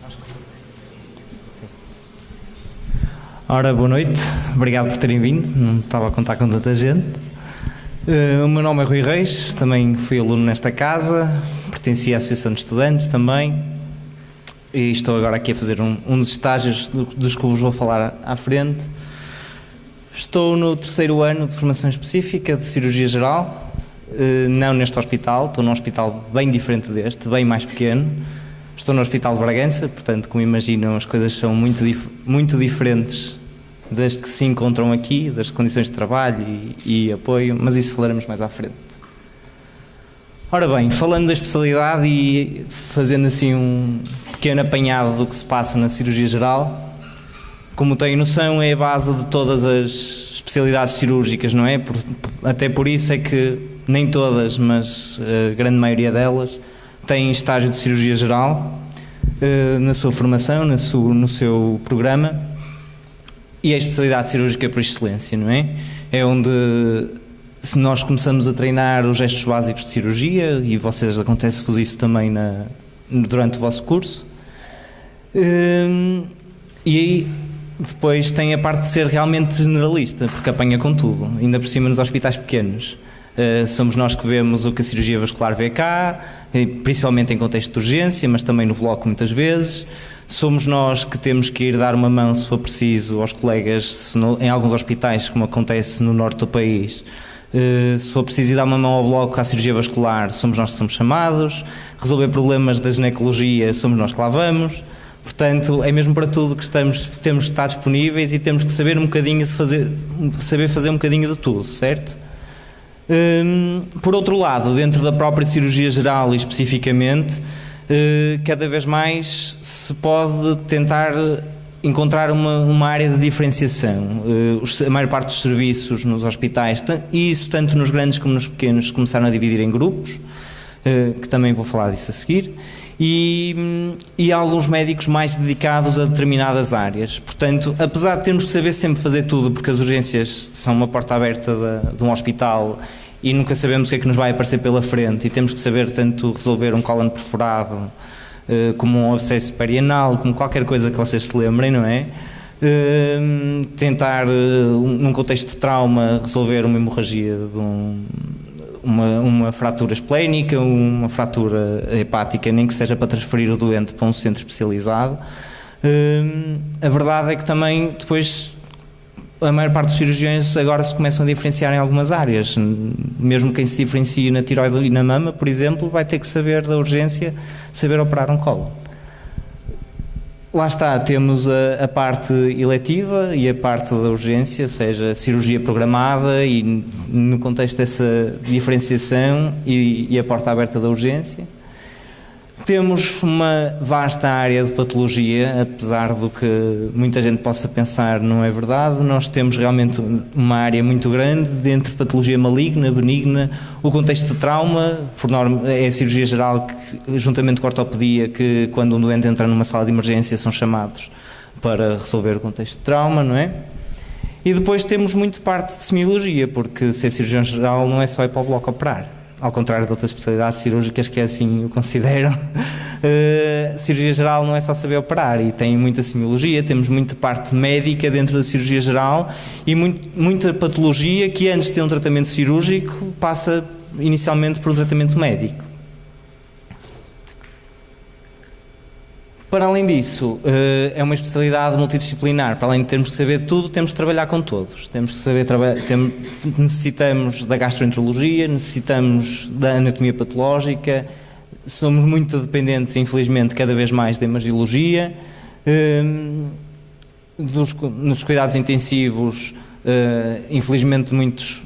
Acho que sim. Ora, boa noite, obrigado por terem vindo, não estava a contar com tanta gente. O meu nome é Rui Reis, também fui aluno nesta casa, pertenci à Associação de Estudantes também e estou agora aqui a fazer um dos estágios dos que vos vou falar à frente. Estou no terceiro ano de formação específica de cirurgia geral, não neste hospital, estou num hospital bem diferente deste, bem mais pequeno. Estou no Hospital de Bragança, portanto, como imaginam, as coisas são muito diferentes das que se encontram aqui, das condições de trabalho e apoio, mas isso falaremos mais à frente. Ora bem, falando da especialidade e fazendo assim um pequeno apanhado do que se passa na cirurgia geral, como tenho noção, é a base de todas as especialidades cirúrgicas, não é? Até por isso é que nem todas, mas a grande maioria delas, têm estágio de cirurgia geral na sua formação, no seu programa, e é a especialidade cirúrgica por excelência, não é? É onde se nós começamos a treinar os gestos básicos de cirurgia, e vocês acontece-vos isso também durante o vosso curso, e aí depois tem a parte de ser realmente generalista, porque apanha com tudo, ainda por cima nos hospitais pequenos. Somos nós que vemos o que a cirurgia vascular vê cá, principalmente em contexto de urgência, mas também no bloco muitas vezes. Somos nós que temos que ir dar uma mão, se for preciso, aos colegas em alguns hospitais, como acontece no norte do país. Se for preciso ir dar uma mão ao bloco à cirurgia vascular, somos nós que somos chamados. Resolver problemas da ginecologia, somos nós que lá vamos. Portanto, é mesmo para tudo que temos que estar disponíveis e temos que saber saber fazer um bocadinho de tudo, certo? Por outro lado, dentro da própria cirurgia geral e especificamente, cada vez mais se pode tentar encontrar uma área de diferenciação. A maior parte dos serviços nos hospitais, e isso tanto nos grandes como nos pequenos, começaram a dividir em grupos, que também vou falar disso a seguir, e há alguns médicos mais dedicados a determinadas áreas. Portanto, apesar de termos que saber sempre fazer tudo, porque as urgências são uma porta aberta de um hospital e nunca sabemos o que é que nos vai aparecer pela frente, e temos que saber tanto resolver um cólon perforado como um abscesso perianal, como qualquer coisa que vocês se lembrem, não é? Tentar, num contexto de trauma, resolver uma hemorragia de uma fratura esplénica, uma fratura hepática, nem que seja para transferir o doente para um centro especializado. A verdade é que também depois a maior parte dos cirurgiões agora se começam a diferenciar em algumas áreas. Mesmo quem se diferencia na tiroide e na mama, por exemplo, vai ter que saber da urgência, saber operar um cólon. Lá está, temos a parte eletiva e a parte da urgência, ou seja, a cirurgia programada e no contexto dessa diferenciação e a porta aberta da urgência. Temos uma vasta área de patologia, apesar do que muita gente possa pensar não é verdade. Nós temos realmente uma área muito grande entre patologia maligna, benigna, o contexto de trauma, por norma, é a cirurgia geral, que, juntamente com a ortopedia, que quando um doente entra numa sala de emergência são chamados para resolver o contexto de trauma, não é? E depois temos muito parte de semiologia, porque ser cirurgião geral não é só ir para o bloco operar. Ao contrário de outras especialidades cirúrgicas que assim o consideram, cirurgia geral não é só saber operar, e tem muita semiologia, temos muita parte médica dentro da cirurgia geral e muita patologia que antes de ter um tratamento cirúrgico passa inicialmente por um tratamento médico. Para além disso, é uma especialidade multidisciplinar. Para além de termos que saber tudo, temos que trabalhar com todos. Temos que saber necessitamos da gastroenterologia, necessitamos da anatomia patológica, somos muito dependentes, infelizmente, cada vez mais da imagiologia, nos cuidados intensivos. Infelizmente, muitos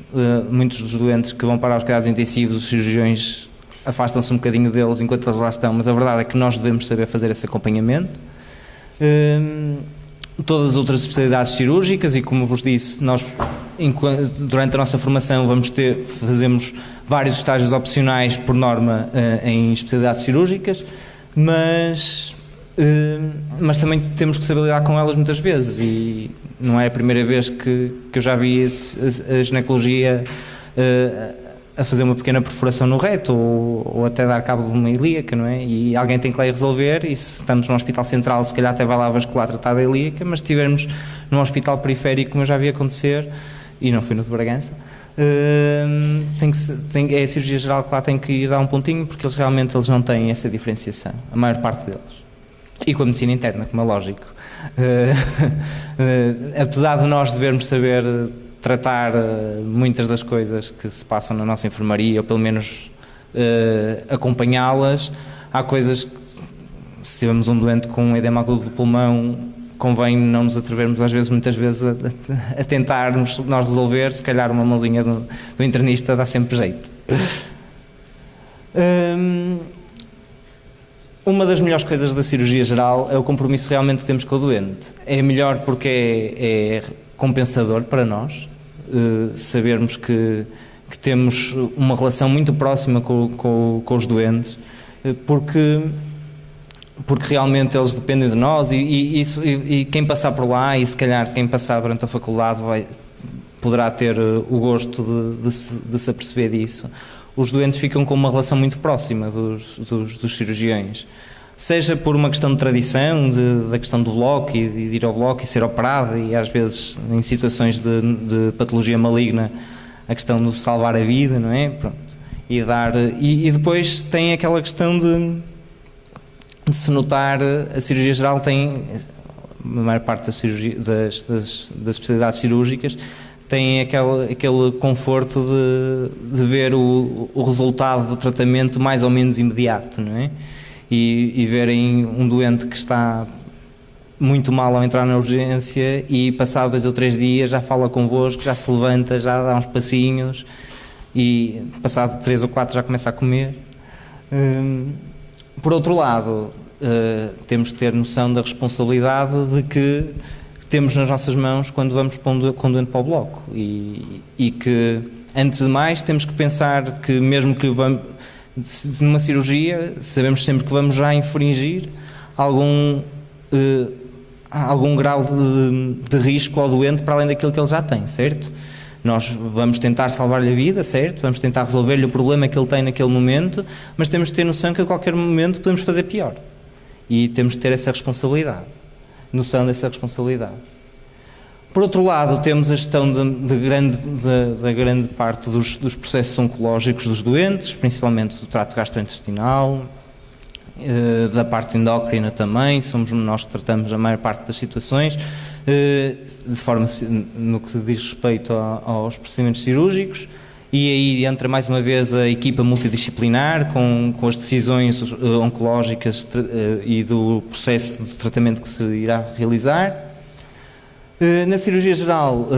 dos doentes que vão para os cuidados intensivos, os cirurgiões afastam-se um bocadinho deles enquanto eles lá estão, mas a verdade é que nós devemos saber fazer esse acompanhamento. Todas as outras especialidades cirúrgicas, e como vos disse, nós durante a nossa formação fazemos vários estágios opcionais por norma em especialidades cirúrgicas, mas também temos que saber lidar com elas muitas vezes, e não é a primeira vez que eu já vi a ginecologia a fazer uma pequena perfuração no reto ou até dar cabo de uma ilíaca, não é? E alguém tem que lá ir resolver, e se estamos no hospital central, se calhar até vai lá vascular tratar da ilíaca, mas se estivermos num hospital periférico, como eu já vi acontecer, e não fui no de Bragança, é a cirurgia geral que lá tem que ir dar um pontinho, porque eles não têm essa diferenciação, a maior parte deles. E com a medicina interna, como é lógico. Apesar de nós devermos saber tratar muitas das coisas que se passam na nossa enfermaria, ou pelo menos acompanhá-las, há coisas que, se tivermos um doente com um edema agudo do pulmão, convém não nos atrevermos muitas vezes a tentarmos nós resolver. Se calhar uma mãozinha do internista dá sempre jeito. Uma das melhores coisas da cirurgia geral é o compromisso realmente que temos com o doente. É melhor porque é compensador para nós, sabermos que temos uma relação muito próxima com os doentes, porque realmente eles dependem de nós, e quem passar por lá, e se calhar quem passar durante a faculdade poderá ter o gosto de se aperceber disso. Os doentes ficam com uma relação muito próxima dos cirurgiões, seja por uma questão de tradição, da questão do bloco e de ir ao bloco e ser operado, e às vezes em situações de patologia maligna, a questão de salvar a vida, não é? Pronto. E depois tem aquela questão de se notar, a cirurgia geral tem, a maior parte das especialidades cirúrgicas, têm aquele conforto de ver o resultado do tratamento mais ou menos imediato, não é? E verem um doente que está muito mal ao entrar na urgência, e passado 2 ou 3 dias já fala convosco, já se levanta, já dá uns passinhos, e passado 3 ou 4 já começa a comer. Por outro lado, temos que ter noção da responsabilidade de que temos nas nossas mãos quando vamos com o doente para o bloco, e que, antes de mais, temos que pensar que, mesmo que vamos numa cirurgia, sabemos sempre que vamos já infringir algum grau de risco ao doente para além daquilo que ele já tem, certo? Nós vamos tentar salvar-lhe a vida, certo? Vamos tentar resolver-lhe o problema que ele tem naquele momento, mas temos de ter noção que a qualquer momento podemos fazer pior, e temos de ter essa responsabilidade, noção dessa responsabilidade. Por outro lado, temos a gestão da grande parte dos processos oncológicos dos doentes, principalmente do trato gastrointestinal, da parte endócrina também. Somos nós que tratamos a maior parte das situações, de forma, no que diz respeito aos procedimentos cirúrgicos, e aí entra mais uma vez a equipa multidisciplinar com as decisões oncológicas e do processo de tratamento que se irá realizar. Na cirurgia geral,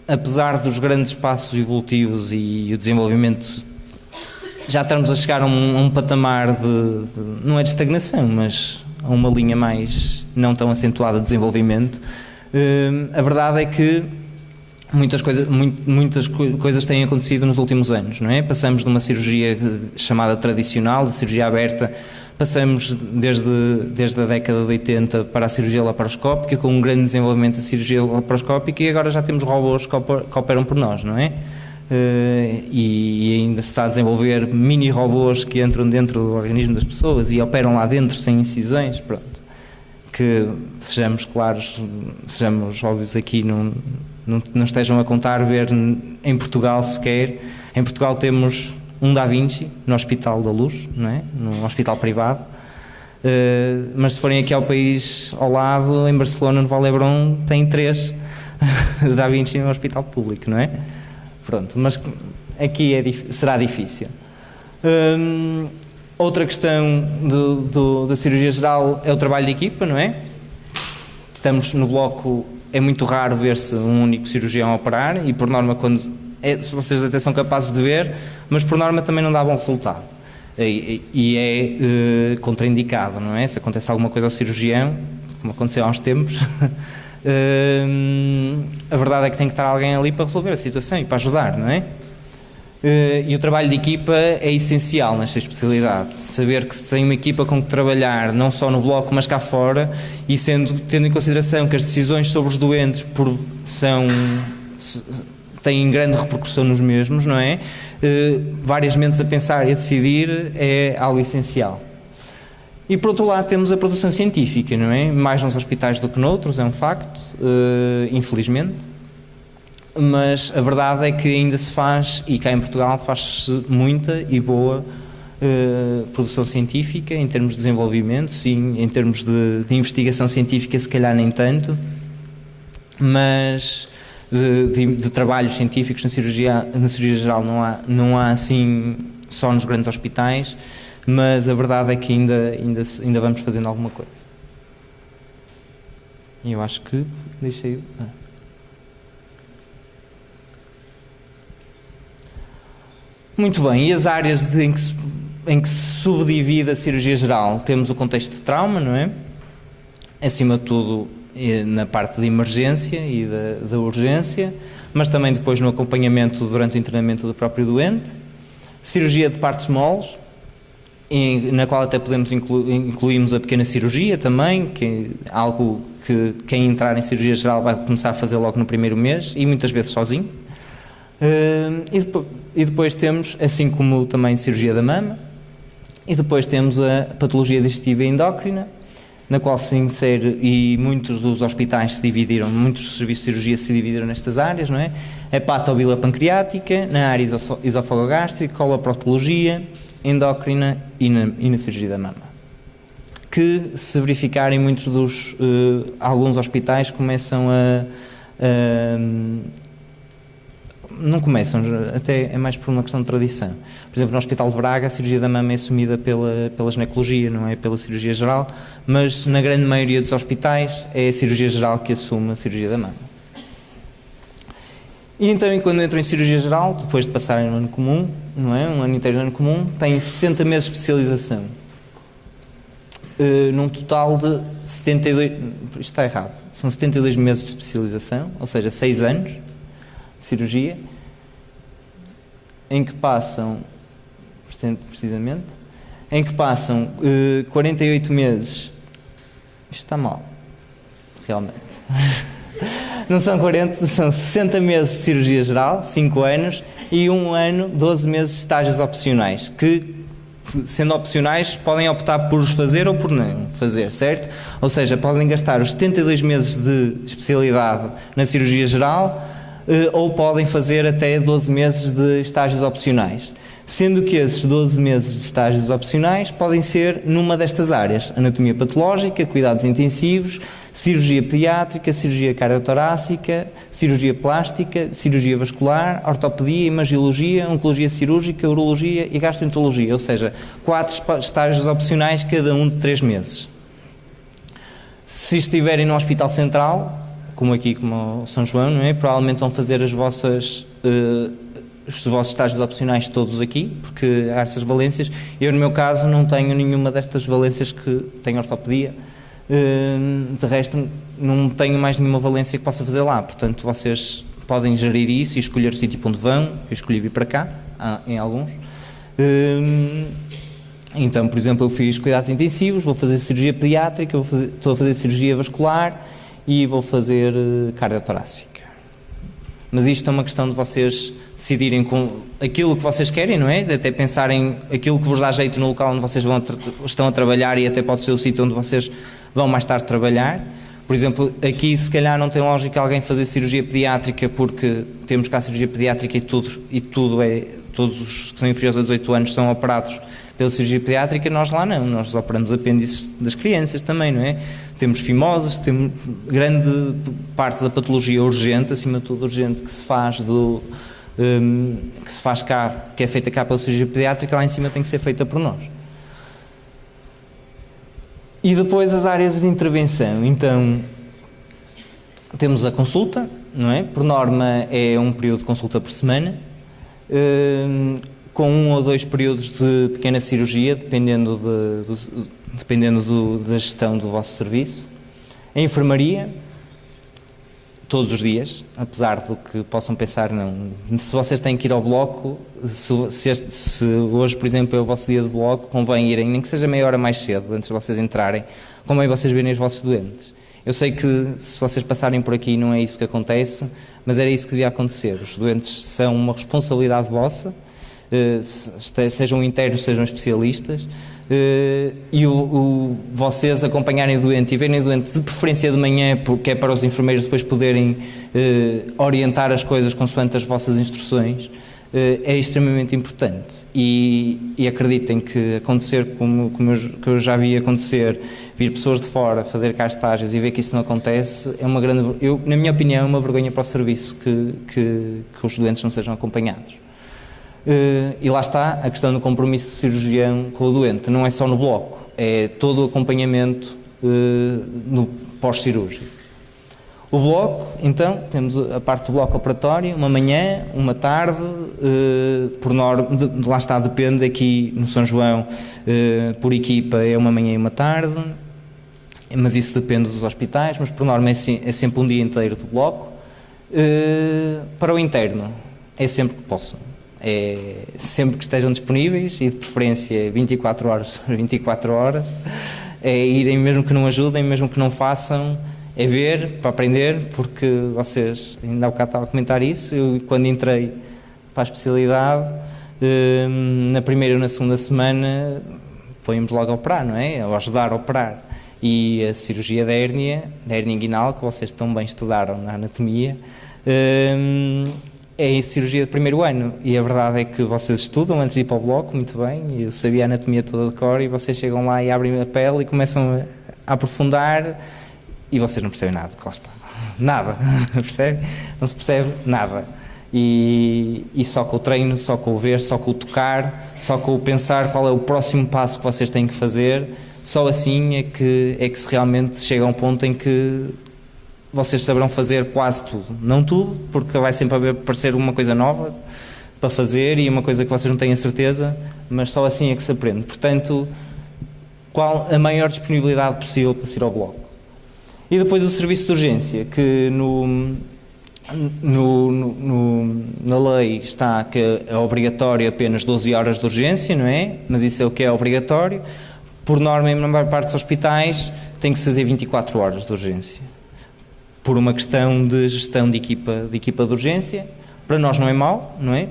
apesar dos grandes passos evolutivos e o desenvolvimento, já estamos a chegar a um patamar não é de estagnação, mas a uma linha mais não tão acentuada de desenvolvimento. A verdade é que muitas coisas têm acontecido nos últimos anos, não é? Passamos de uma cirurgia chamada tradicional, de cirurgia aberta, passamos desde a década de 80 para a cirurgia laparoscópica, com um grande desenvolvimento da cirurgia laparoscópica, e agora já temos robôs que operam por nós, não é? E ainda se está a desenvolver mini-robôs que entram dentro do organismo das pessoas e operam lá dentro sem incisões, pronto. Que, sejamos claros, sejamos óbvios aqui, não estejam a contar ver em Portugal sequer. Em Portugal temos um Da Vinci no Hospital da Luz, não é? Num hospital privado, mas se forem aqui ao país ao lado, em Barcelona, no Val d'Hebron, tem 3 Da Vinci no hospital público, não é? Pronto, mas aqui será difícil. Outra questão da cirurgia geral é o trabalho de equipa, não é? Estamos no bloco, é muito raro ver-se um único cirurgião a operar, e por norma, se vocês até são capazes de ver, mas por norma também não dá bom resultado. E é contraindicado, não é? Se acontece alguma coisa ao cirurgião, como aconteceu há uns tempos, a verdade é que tem que estar alguém ali para resolver a situação e para ajudar, não é? E o trabalho de equipa é essencial nesta especialidade. Saber que se tem uma equipa com que trabalhar, não só no bloco, mas cá fora, e tendo em consideração que as decisões sobre os doentes têm grande repercussão nos mesmos, não é? Várias mentes a pensar e a decidir é algo essencial. E por outro lado temos a produção científica, não é? Mais nos hospitais do que noutros, é um facto, infelizmente. Mas a verdade é que ainda se faz, e cá em Portugal faz-se muita e boa produção científica, em termos de desenvolvimento, sim, em termos de investigação científica se calhar nem tanto, mas de trabalhos científicos na cirurgia geral não há assim só nos grandes hospitais, mas a verdade é que ainda vamos fazendo alguma coisa. E eu acho que deixei... Muito bem, e as áreas em que se subdivide a cirurgia geral? Temos o contexto de trauma, não é? Acima de tudo na parte de emergência e da urgência, mas também depois no acompanhamento durante o internamento do próprio doente. Cirurgia de partes moles, na qual até podemos incluímos a pequena cirurgia também, que é algo que quem entrar em cirurgia geral vai começar a fazer logo no primeiro mês e muitas vezes sozinho. E depois temos, assim como também cirurgia da mama, e depois temos a patologia digestiva e endócrina, na qual se insere, e muitos dos hospitais se dividiram, muitos serviços de cirurgia se dividiram nestas áreas, não é? Hepatobilopancreática, na área esofagogástrica, coloproctologia, endócrina e na cirurgia da mama. Que, se verificarem, muitos dos alguns hospitais começam não começam, até é mais por uma questão de tradição. Por exemplo, no Hospital de Braga, a cirurgia da mama é assumida pela ginecologia, não é pela cirurgia geral, mas na grande maioria dos hospitais é a cirurgia geral que assume a cirurgia da mama. E então, quando entram em cirurgia geral, depois de passarem no ano comum, não é? Um ano inteiro no ano comum, têm 60 meses de especialização. Num total de 72... Isto está errado. São 72 meses de especialização, ou seja, 6 anos de cirurgia, em que passam, precisamente, 48 meses, isto está mal, realmente, não são 40, são 60 meses de cirurgia geral, 5 anos, e 1 ano, 12 meses de estágios opcionais, que, sendo opcionais, podem optar por os fazer ou por não fazer, certo? Ou seja, podem gastar os 72 meses de especialidade na cirurgia geral, ou podem fazer até 12 meses de estágios opcionais, sendo que esses 12 meses de estágios opcionais podem ser numa destas áreas: anatomia patológica, cuidados intensivos, cirurgia pediátrica, cirurgia cardiotorácica, cirurgia plástica, cirurgia vascular, ortopedia, imagiologia, oncologia cirúrgica, urologia e gastroenterologia, ou seja, 4 estágios opcionais, cada um de 3 meses. Se estiverem no Hospital Central, como aqui, como São João, não é? Provavelmente vão fazer os vossos estágios opcionais todos aqui, porque há essas valências. Eu, no meu caso, não tenho nenhuma destas valências, que tenho ortopedia. De resto, não tenho mais nenhuma valência que possa fazer lá. Portanto, vocês podem gerir isso e escolher o sítio para onde vão. Eu escolhi vir para cá, em alguns. Então, por exemplo, eu fiz cuidados intensivos, vou fazer cirurgia pediátrica, estou a fazer cirurgia vascular e vou fazer cardiotorácica. Mas isto é uma questão de vocês decidirem com aquilo que vocês querem, não é? De até pensarem aquilo que vos dá jeito no local onde vocês estão a trabalhar, e até pode ser o sítio onde vocês vão mais tarde trabalhar. Por exemplo, aqui se calhar não tem lógica alguém fazer cirurgia pediátrica, porque temos cá a cirurgia pediátrica todos os que são inferiores a 18 anos são operados pela cirurgia pediátrica. Nós lá não, nós operamos apêndices das crianças também, não é? Temos fimoses, temos grande parte da patologia urgente, acima de tudo urgente, que se faz cá, que é feita cá pela cirurgia pediátrica, lá em cima tem que ser feita por nós. E depois as áreas de intervenção. Então, temos a consulta, não é? Por norma é um período de consulta por semana, com 1 ou 2 períodos de pequena cirurgia, dependendo da gestão do vosso serviço. A enfermaria, todos os dias, apesar do que possam pensar, não. Se vocês têm que ir ao bloco, se hoje, por exemplo, é o vosso dia de bloco, convém irem, nem que seja meia hora mais cedo, antes de vocês entrarem, convém vocês verem os vossos doentes. Eu sei que se vocês passarem por aqui não é isso que acontece, mas era isso que devia acontecer. Os doentes são uma responsabilidade vossa, sejam internos, sejam especialistas, e vocês acompanharem o doente e verem o doente de preferência de manhã, porque é para os enfermeiros depois poderem orientar as coisas consoante as vossas instruções, é extremamente importante. E acreditem que acontecer como eu já vi acontecer, vir pessoas de fora fazer cá estágios e ver que isso não acontece, é uma grande, na minha opinião, é uma vergonha para o serviço que os doentes não sejam acompanhados. E lá está a questão do compromisso do cirurgião com o doente, não é só no bloco, é todo o acompanhamento no pós-cirúrgico. O bloco, então, temos a parte do bloco operatório, uma manhã, uma tarde, por norma, lá está, depende, aqui no São João, por equipa é uma manhã e uma tarde, mas isso depende dos hospitais, mas por norma é sempre um dia inteiro do bloco. Para o interno, é sempre que possam. É sempre que estejam disponíveis e de preferência 24 horas, 24 horas, é irem mesmo que não ajudem, mesmo que não façam, é ver, para aprender, porque vocês, ainda há bocado estava a comentar isso, eu quando entrei para a especialidade, na primeira ou na segunda semana, põe-nos logo a operar, não é? Ou ajudar a operar. E a cirurgia da hérnia inguinal, que vocês tão bem estudaram na anatomia, é a cirurgia de primeiro ano, e a verdade é que vocês estudam antes de ir para o bloco, muito bem, eu sabia a anatomia toda de cor, e vocês chegam lá e abrem a pele e começam a aprofundar, e vocês não percebem nada, que lá está. Nada, percebe? Não se percebe nada. E só com o treino, só com o ver, só com o tocar, só com o pensar qual é o próximo passo que vocês têm que fazer, só assim é que se realmente chega a um ponto em que vocês saberão fazer quase tudo. Não tudo, porque vai sempre aparecer uma coisa nova para fazer e uma coisa que vocês não têm a certeza, mas só assim é que se aprende. Portanto, qual a maior disponibilidade possível para se ir ao bloco. E depois o serviço de urgência, que na lei está que é obrigatório apenas 12 horas de urgência, não é? Mas isso é o que é obrigatório. Por norma, na maior parte dos hospitais, tem que se fazer 24 horas de urgência. Por uma questão de gestão de equipa de urgência. Para nós não é mau, não é?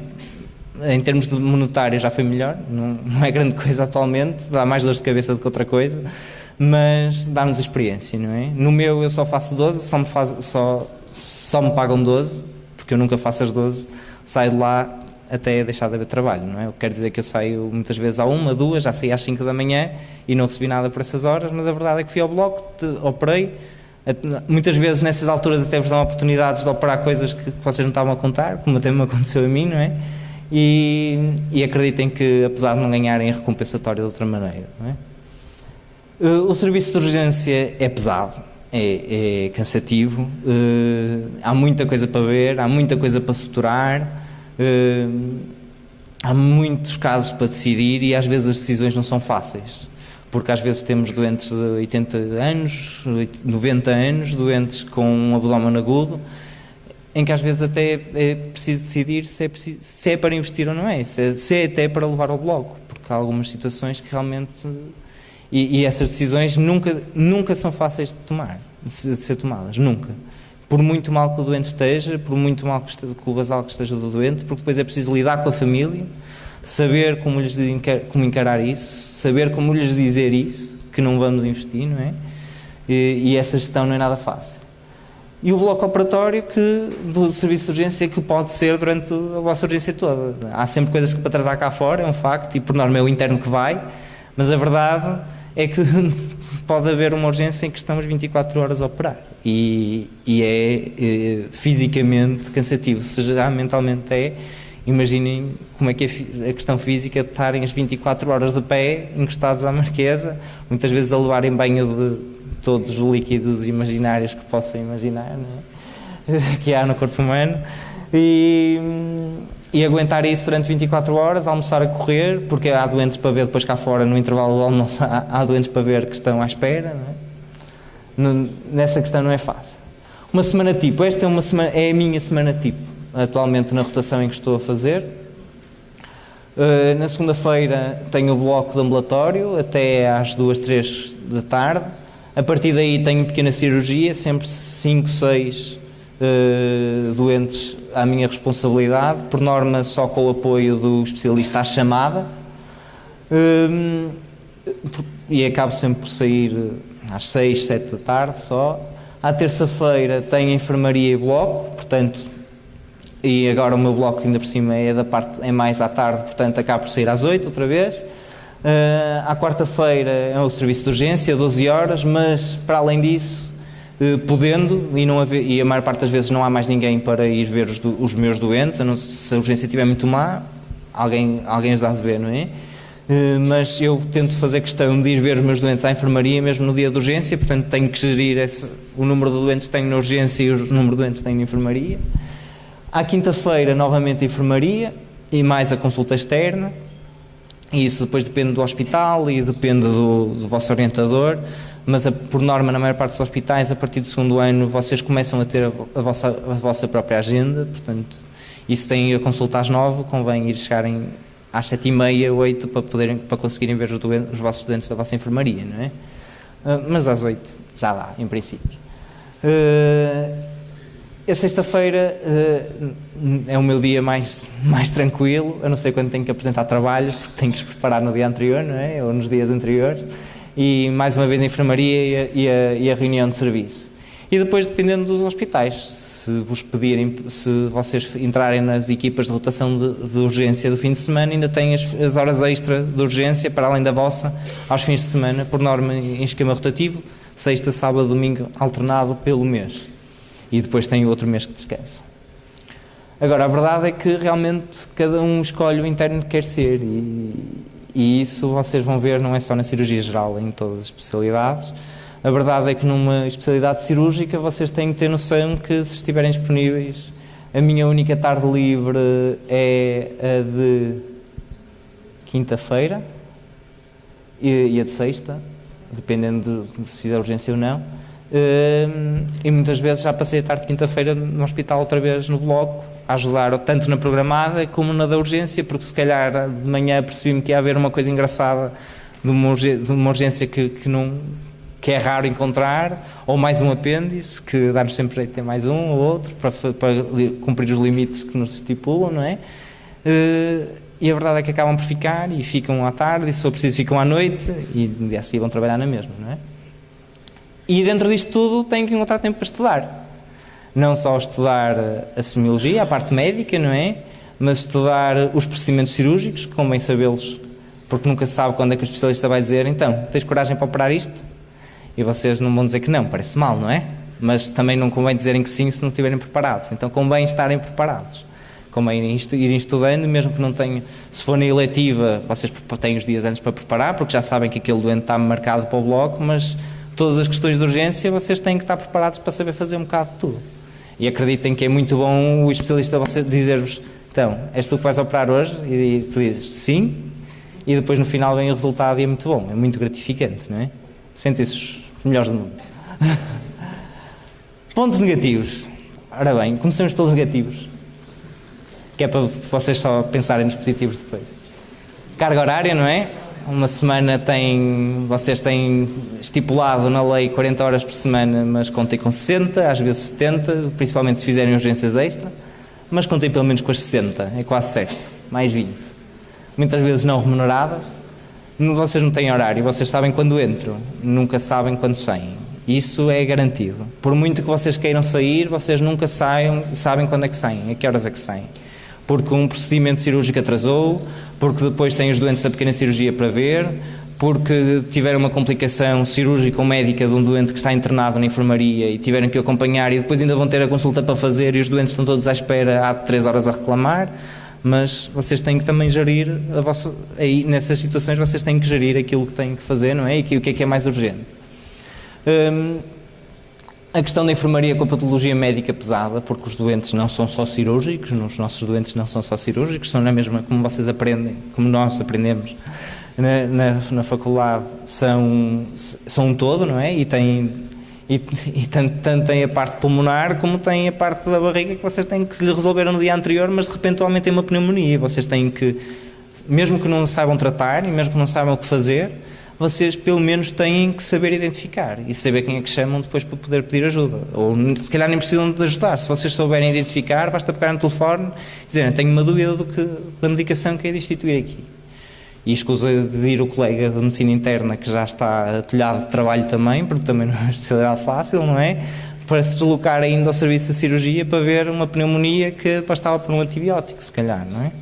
Em termos de monetário já foi melhor, não é grande coisa atualmente, dá mais dor de cabeça do que outra coisa, mas dá-nos a experiência, não é? No meu eu só faço 12, só me pagam 12, porque eu nunca faço as 12, saio de lá até deixar de haver trabalho, não é? Eu quero dizer que eu saio muitas vezes à 1, 2, já saí às 5 da manhã e não recebi nada por essas horas, mas a verdade é que fui ao bloco, operei, muitas vezes nessas alturas até vos dão oportunidades de operar coisas que vocês não estavam a contar, como até me aconteceu a mim, não é? E acreditem que, apesar de não ganharem, é recompensatório de outra maneira, não é? O serviço de urgência é pesado, é cansativo, há muita coisa para ver, há muita coisa para suturar, há muitos casos para decidir e às vezes as decisões não são fáceis, porque às vezes temos doentes de 80 anos, 90 anos, doentes com um abdômen agudo, em que às vezes até é preciso decidir se é para investir ou não é, se é até para levar ao bloco, porque há algumas situações que realmente... E essas decisões nunca são fáceis de tomar, de ser tomadas, nunca. Por muito mal que o doente esteja, por muito mal que o basal que esteja do doente, porque depois é preciso lidar com a família, saber como encarar isso, saber como lhes dizer isso, que não vamos investir, não é? E essa gestão não é nada fácil. E o bloco operatório do serviço de urgência que pode ser durante a vossa urgência toda. Há sempre coisas que para tratar cá fora, é um facto, e por norma é o interno que vai, mas a verdade é que pode haver uma urgência em que estamos 24 horas a operar e é fisicamente cansativo, se já mentalmente é, imaginem como é que é a questão física de estarem as 24 horas de pé, encostados à marquesa, muitas vezes a levarem banho de todos os líquidos imaginários que possam imaginar, não é? Que há no corpo humano, e aguentar isso durante 24 horas, almoçar a correr, porque há doentes para ver depois cá fora, no intervalo do almoço, há doentes para ver que estão à espera, não é? Nessa questão não é fácil. Uma semana tipo, esta é a minha semana tipo, atualmente na rotação em que estou a fazer. Na segunda-feira tenho o bloco de ambulatório até às 2, 3 da tarde. A partir daí tenho pequena cirurgia, sempre 5, 6 doentes à minha responsabilidade, por norma só com o apoio do especialista à chamada. E acabo sempre por sair às 6, 7 da tarde só. À terça-feira tenho enfermaria e bloco, portanto, e agora o meu bloco ainda por cima é mais à tarde, portanto acabo por sair às 8 outra vez. À quarta-feira é o serviço de urgência, 12 horas, mas para além disso, podendo, e a maior parte das vezes não há mais ninguém para ir ver os meus doentes, a não ser se a urgência estiver muito má, alguém os dá de ver, não é? Mas eu tento fazer questão de ir ver os meus doentes à enfermaria mesmo no dia de urgência, portanto tenho que gerir o número de doentes que tenho na urgência e o número de doentes que tenho na enfermaria. À quinta-feira novamente a enfermaria e mais a consulta externa, e isso depois depende do hospital e depende do vosso orientador, mas por norma na maior parte dos hospitais a partir do segundo ano vocês começam a ter a vossa própria agenda, portanto, e se têm a consulta às 9, convém ir chegarem às 7h30, 8 para conseguirem ver os vossos doentes da vossa enfermaria, não é? Mas às 8 já dá, em princípio. A sexta-feira é o meu dia mais tranquilo, a não ser quando tenho que apresentar trabalhos, porque tenho que os preparar no dia anterior, não é? Ou nos dias anteriores, e mais uma vez a enfermaria e a reunião de serviço. E depois, dependendo dos hospitais, se vocês entrarem nas equipas de rotação de urgência do fim de semana, ainda têm as horas extra de urgência, para além da vossa, aos fins de semana, por norma em esquema rotativo, sexta, sábado, domingo, alternado pelo mês. E depois tem outro mês que descansa. Agora, a verdade é que realmente cada um escolhe o interno que quer ser, e isso vocês vão ver, não é só na cirurgia geral, em todas as especialidades. A verdade é que numa especialidade cirúrgica vocês têm que ter noção que, se estiverem disponíveis, a minha única tarde livre é a de quinta-feira e a de sexta, dependendo de se fizer urgência ou não. E muitas vezes já passei a tarde de quinta-feira no hospital outra vez no bloco, a ajudar tanto na programada como na da urgência, porque se calhar de manhã percebi-me que ia haver uma coisa engraçada de uma urgência que é raro encontrar, ou mais um apêndice, que dá-nos sempre jeito de ter mais um ou outro, para cumprir os limites que nos estipulam, não é? E a verdade é que acabam por ficar, e ficam à tarde, e se for preciso ficam à noite, e no dia a seguir vão trabalhar na mesma, não é? E dentro disto tudo tenho que encontrar tempo para estudar. Não só estudar a semiologia, a parte médica, não é? Mas estudar os procedimentos cirúrgicos, que convém sabê-los, porque nunca se sabe quando é que o especialista vai dizer: então, tens coragem para operar isto? E vocês não vão dizer que não, parece mal, não é? Mas também não convém dizerem que sim se não estiverem preparados. Então convém estarem preparados. Convém irem estudando, mesmo que não tenham. Se for na eletiva, vocês têm os dias antes para preparar, porque já sabem que aquele doente está marcado para o bloco, mas todas as questões de urgência vocês têm que estar preparados para saber fazer um bocado de tudo. E acreditem que é muito bom o especialista dizer-vos: então, és tu que vais operar hoje? E tu dizes sim, e depois no final vem o resultado e é muito bom, é muito gratificante, não é? Sentem-se os melhores do mundo. Pontos negativos. Ora bem, começamos pelos negativos, que é para vocês só pensarem nos positivos depois. Carga horária, não é? Uma semana vocês têm estipulado na lei 40 horas por semana, mas contem com 60, às vezes 70, principalmente se fizerem urgências extra, mas contem pelo menos com as 60, é quase certo, mais 20. Muitas vezes não remuneradas. Vocês não têm horário, vocês sabem quando entram, nunca sabem quando saem. Isso é garantido. Por muito que vocês queiram sair, vocês nunca sabem quando é que saem, a que horas é que saem. Porque um procedimento cirúrgico atrasou, porque depois têm os doentes da pequena cirurgia para ver, porque tiveram uma complicação cirúrgica ou médica de um doente que está internado na enfermaria e tiveram que o acompanhar, e depois ainda vão ter a consulta para fazer e os doentes estão todos à espera há 3 horas a reclamar. Mas vocês têm que também gerir aí nessas situações vocês têm que gerir aquilo que têm que fazer, não é? E o que é mais urgente. A questão da enfermaria com a patologia médica pesada, porque os doentes não são só cirúrgicos, os nossos doentes não são só cirúrgicos, são na mesma, como vocês aprendem, como nós aprendemos na faculdade, são um todo, não é? E tanto tem a parte pulmonar como tem a parte da barriga que vocês têm que lhe resolver no dia anterior, mas de repente o homem tem uma pneumonia. Vocês têm que, mesmo que não saibam tratar e mesmo que não saibam o que fazer, vocês pelo menos têm que saber identificar e saber quem é que chamam depois para poder pedir ajuda. Ou se calhar nem precisam de ajudar. Se vocês souberem identificar, basta pegar no telefone e dizerem: tenho uma dúvida da medicação que é de instituir aqui. E escusa de ir o colega de medicina interna que já está atolhado de trabalho também, porque também não é uma especialidade fácil, não é? Para se deslocar ainda ao serviço de cirurgia para ver uma pneumonia que bastava por um antibiótico, se calhar, não é?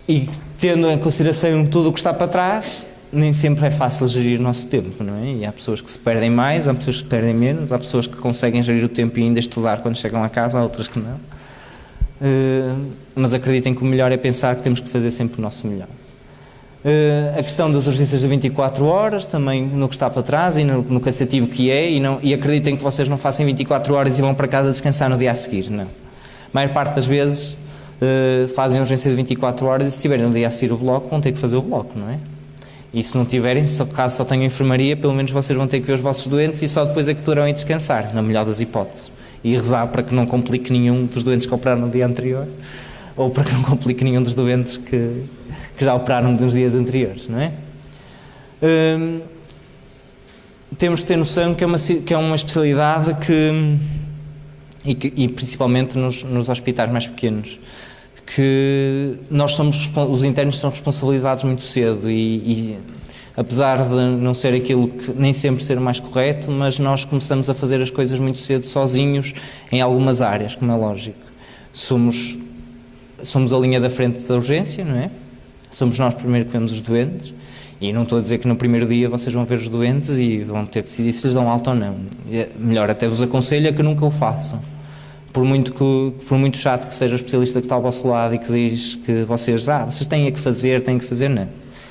E tendo em consideração tudo o que está para trás, nem sempre é fácil gerir o nosso tempo, não é? E há pessoas que se perdem mais, há pessoas que se perdem menos, há pessoas que conseguem gerir o tempo e ainda estudar quando chegam a casa, há outras que não. Mas acreditem que o melhor é pensar que temos que fazer sempre o nosso melhor. A questão das urgências de 24 horas, também no que está para trás e no cansativo que é, e acreditem que vocês não façam 24 horas e vão para casa descansar no dia a seguir, não. A maior parte das vezes fazem urgência de 24 horas e se tiverem no dia a seguir o bloco, vão ter que fazer o bloco, não é? E se não tiverem, caso só tenham enfermaria, pelo menos vocês vão ter que ver os vossos doentes e só depois é que poderão ir descansar, na melhor das hipóteses. E rezar para que não complique nenhum dos doentes que operaram no dia anterior, ou para que não complique nenhum dos doentes que já operaram nos dias anteriores, não é? Temos que ter noção que é uma especialidade e principalmente nos hospitais mais pequenos, que os internos são responsabilizados muito cedo e apesar de não ser aquilo que nem sempre ser o mais correto, mas nós começamos a fazer as coisas muito cedo sozinhos em algumas áreas, como é lógico. Somos a linha da frente da urgência, não é? Somos nós primeiro que vemos os doentes e não estou a dizer que no primeiro dia vocês vão ver os doentes e vão ter que decidir se lhes dão alta ou não. Melhor, até vos aconselho a que nunca o façam. Por muito chato que seja o especialista que está ao vosso lado e que diz que vocês têm que fazer, não.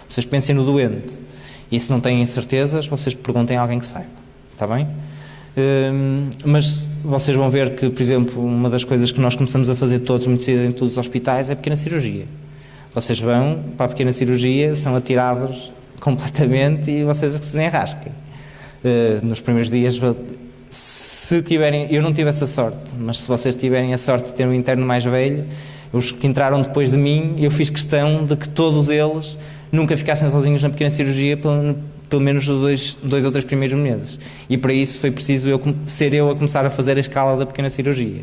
Vocês pensem no doente. E se não têm certezas, vocês perguntem a alguém que saiba. Está bem? Mas vocês vão ver que, por exemplo, uma das coisas que nós começamos a fazer todos muito cedo em todos os hospitais é a pequena cirurgia. Vocês vão para a pequena cirurgia, são atirados completamente e vocês que se desenrasquem. Nos primeiros dias, se tiverem, eu não tive essa sorte, mas se vocês tiverem a sorte de ter um interno mais velho, os que entraram depois de mim, eu fiz questão de que todos eles nunca ficassem sozinhos na pequena cirurgia, pelo menos os dois ou três primeiros meses. E para isso foi preciso ser eu a começar a fazer a escala da pequena cirurgia,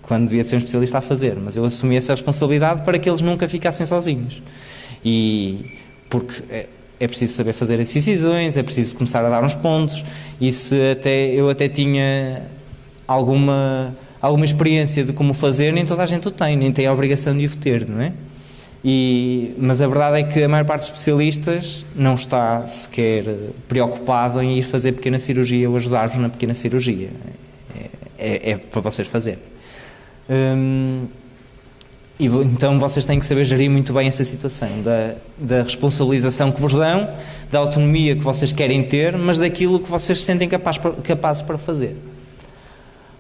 quando devia ser um especialista a fazer, mas eu assumi essa responsabilidade para que eles nunca ficassem sozinhos. E porque é preciso saber fazer as incisões, é preciso começar a dar uns pontos, e eu até tinha alguma experiência de como fazer, nem toda a gente o tem, nem tem a obrigação de o ter, não é? Mas a verdade é que a maior parte dos especialistas não está sequer preocupado em ir fazer pequena cirurgia ou ajudar-vos na pequena cirurgia. É para vocês fazerem. Então vocês têm que saber gerir muito bem essa situação da responsabilização que vos dão, da autonomia que vocês querem ter, mas daquilo que vocês se sentem capazes para fazer.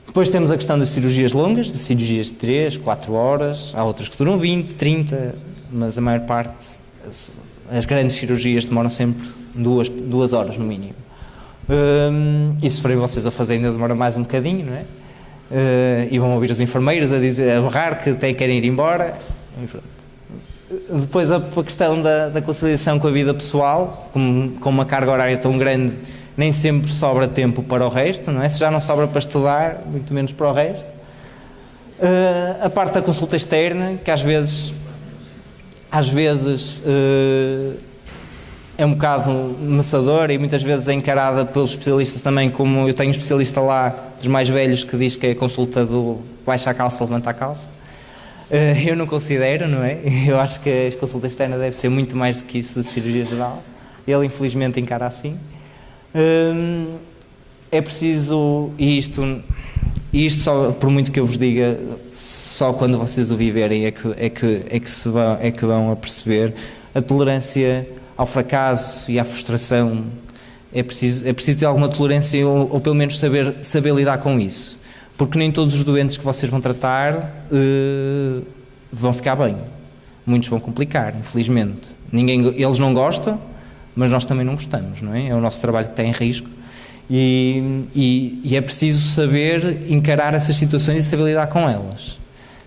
Depois temos a questão das cirurgias longas, de cirurgias de 3, 4 horas, há outras que duram 20, 30, mas a maior parte, as grandes cirurgias demoram sempre 2 horas no mínimo. E se forem vocês a fazer ainda demora mais um bocadinho, não é? E vão ouvir os enfermeiros a berrar que até querem ir embora. E pronto. Depois a questão da conciliação com a vida pessoal, com uma carga horária tão grande, nem sempre sobra tempo para o resto, não é? Se já não sobra para estudar, muito menos para o resto. A parte da consulta externa, que às vezes é um bocado maçadora e muitas vezes é encarada pelos especialistas também, como eu tenho um especialista lá dos mais velhos que diz que é a consulta do baixa a calça, levanta a calça. Eu não considero, não é? Eu acho que a consulta externa deve ser muito mais do que isso de cirurgia geral. Ele infelizmente encara assim. É preciso, e isto só, por muito que eu vos diga, só quando vocês o viverem é que vão a perceber a tolerância ao fracasso e à frustração. É preciso ter alguma tolerância ou pelo menos saber lidar com isso, porque nem todos os doentes que vocês vão tratar vão ficar bem, muitos vão complicar, infelizmente. Eles não gostam, mas nós também não gostamos, não é? É o nosso trabalho que está em risco E é preciso saber encarar essas situações e saber lidar com elas.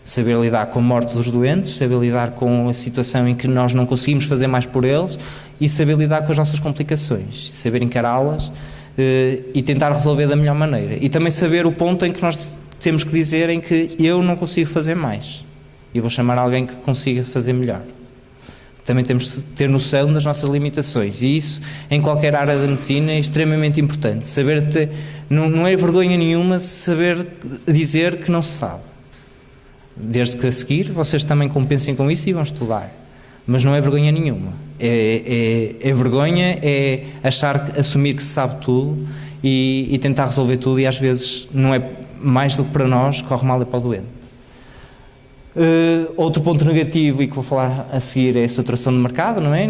Saber lidar com a morte dos doentes, saber lidar com a situação em que nós não conseguimos fazer mais por eles e saber lidar com as nossas complicações, saber encará-las e tentar resolver da melhor maneira. E também saber o ponto em que nós temos que dizer em que eu não consigo fazer mais e vou chamar alguém que consiga fazer melhor. Também temos que ter noção das nossas limitações e isso em qualquer área da medicina é extremamente importante. Saber não é vergonha nenhuma saber dizer que não se sabe. Desde que a seguir vocês também compensem com isso e vão estudar. Mas não é vergonha nenhuma. Vergonha é assumir que se sabe tudo e tentar resolver tudo e às vezes não é mais do que para nós, corre mal é para o doente. Outro ponto negativo e que vou falar a seguir é a saturação de mercado, não é?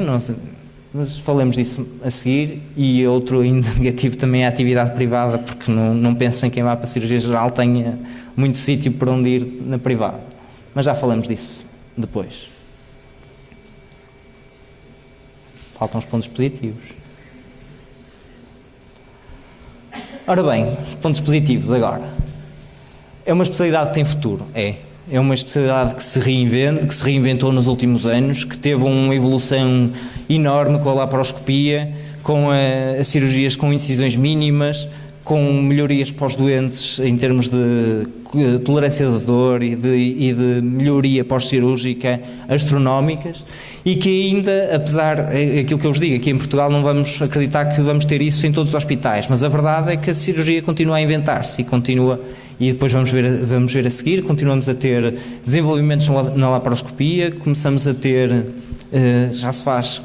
Mas falemos disso a seguir. E outro ainda negativo também é a atividade privada, porque não pensem que quem vai para a cirurgia geral tenha muito sítio para onde ir na privada. Mas já falamos disso depois. Faltam os pontos positivos. Ora bem, os pontos positivos agora. É uma especialidade que tem futuro, É uma especialidade que se reinventou nos últimos anos, que teve uma evolução enorme com a laparoscopia, com as cirurgias com incisões mínimas, com melhorias para os doentes em termos de tolerância de dor e de melhoria pós-cirúrgica astronómicas, e que ainda, apesar, aquilo que eu vos digo, aqui em Portugal não vamos acreditar que vamos ter isso em todos os hospitais, mas a verdade é que a cirurgia continua a inventar-se e depois vamos ver a seguir, continuamos a ter desenvolvimentos na laparoscopia, começamos a ter, já se faz,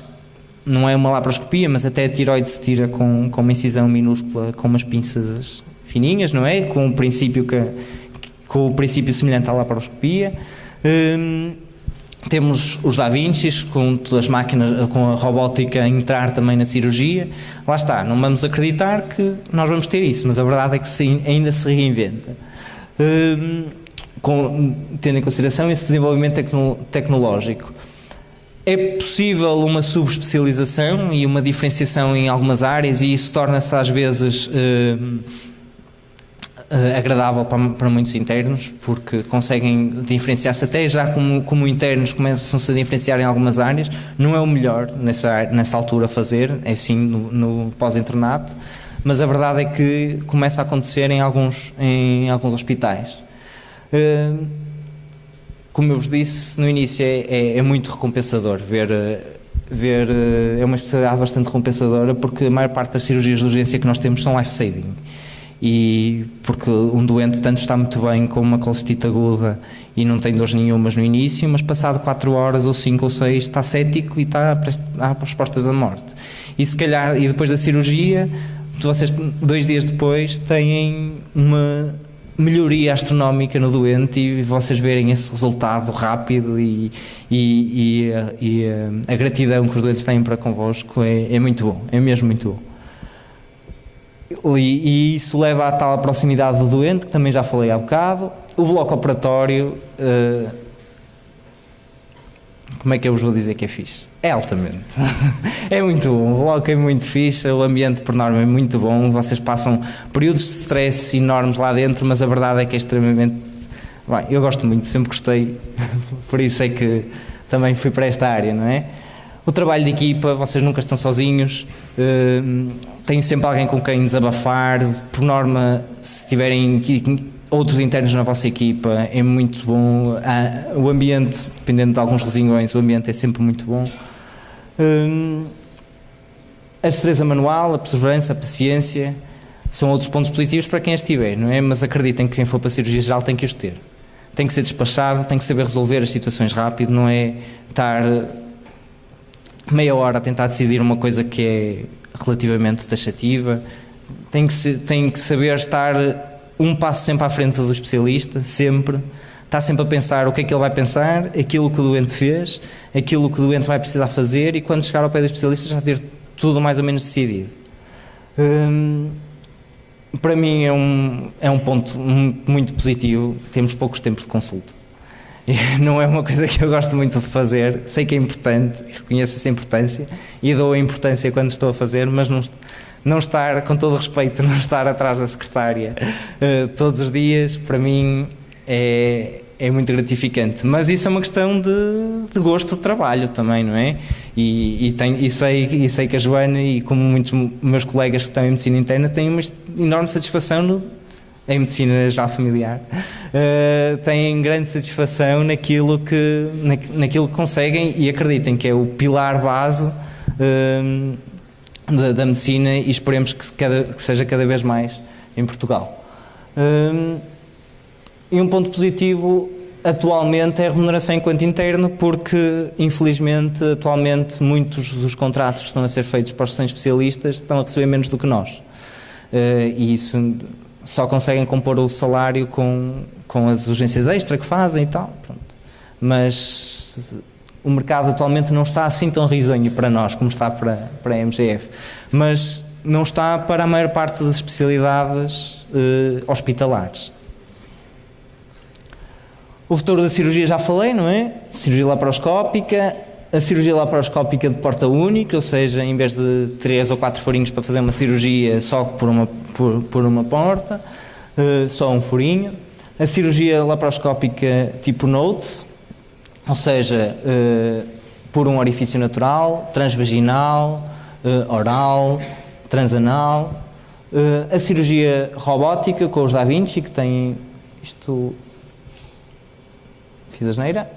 não é uma laparoscopia, mas até a tiroide se tira com uma incisão minúscula, com umas pinças fininhas, não é? Com o princípio semelhante à laparoscopia. Temos os Da Vincis, com as máquinas, com a robótica a entrar também na cirurgia. Lá está, não vamos acreditar que nós vamos ter isso, mas a verdade é que sim, ainda se reinventa. Tendo em consideração esse desenvolvimento tecnológico. É possível uma subespecialização e uma diferenciação em algumas áreas e isso torna-se às vezes agradável para muitos internos, porque conseguem diferenciar-se até já como internos começam-se a diferenciar em algumas áreas. Não é o melhor nessa altura a fazer, é sim no pós-internato, mas a verdade é que começa a acontecer em alguns hospitais. Como eu vos disse no início, é muito recompensador ver é uma especialidade bastante recompensadora, porque a maior parte das cirurgias de urgência que nós temos são life-saving. E porque um doente tanto está muito bem com uma colestite aguda e não tem dores nenhumas no início, mas passado 4 horas ou 5 ou 6 está cético e está às portas da morte. E se calhar, e depois da cirurgia, vocês 2 dias depois têm uma melhoria astronómica no doente e vocês verem esse resultado rápido e a gratidão que os doentes têm para convosco é muito bom, é mesmo muito bom. E isso leva à tal proximidade do doente, que também já falei há bocado. O bloco operatório, como é que eu vos vou dizer que é fixe? É altamente. É muito bom, o bloco é muito fixe, o ambiente por norma é muito bom, vocês passam períodos de stress enormes lá dentro, mas a verdade é que é extremamente... Bem, eu gosto muito, sempre gostei, por isso é que também fui para esta área, não é? O trabalho de equipa, vocês nunca estão sozinhos, têm sempre alguém com quem desabafar, por norma, se tiverem outros internos na vossa equipa, é muito bom. O ambiente, dependendo de alguns resingões, o ambiente é sempre muito bom. A destreza manual, a perseverança, a paciência, são outros pontos positivos para quem as tiver, não é? Mas acreditem que quem for para a cirurgia geral tem que os ter. Tem que ser despachado, tem que saber resolver as situações rápido, não é estar meia hora a tentar decidir uma coisa que é relativamente taxativa. Tem que saber estar um passo sempre à frente do especialista, sempre. Está sempre a pensar o que é que ele vai pensar, aquilo que o doente fez, aquilo que o doente vai precisar fazer, e quando chegar ao pé do especialista já ter tudo mais ou menos decidido. Para mim é um ponto muito positivo. Temos poucos tempos de consulta. Não é uma coisa que eu gosto muito de fazer, sei que é importante, reconheço essa importância e dou a importância quando estou a fazer, mas não estar, com todo o respeito, não estar atrás da secretária todos os dias, para mim é muito gratificante. Mas isso é uma questão de gosto de trabalho também, não é? E sei que a Joana, e como muitos meus colegas que estão em medicina interna, têm uma enorme satisfação em medicina geral familiar, têm grande satisfação naquilo que conseguem, e acreditem que é o pilar base da medicina, e esperemos que seja cada vez mais em Portugal. E um ponto positivo atualmente é a remuneração enquanto interno, porque infelizmente atualmente muitos dos contratos que estão a ser feitos para os recém-especialistas estão a receber menos do que nós, e isso só conseguem compor o salário com as urgências extra que fazem e tal, pronto. Mas o mercado atualmente não está assim tão risonho para nós como está para a MGF, mas não está para a maior parte das especialidades hospitalares. O futuro da cirurgia já falei, não é? Cirurgia laparoscópica, a cirurgia laparoscópica de porta única, ou seja, em vez de 3 ou 4 furinhos para fazer uma cirurgia só por uma porta, só um furinho. A cirurgia laparoscópica tipo Notes, ou seja, por um orifício natural, transvaginal, oral, transanal. A cirurgia robótica com os Da Vinci, que tem isto... Fiz asneira?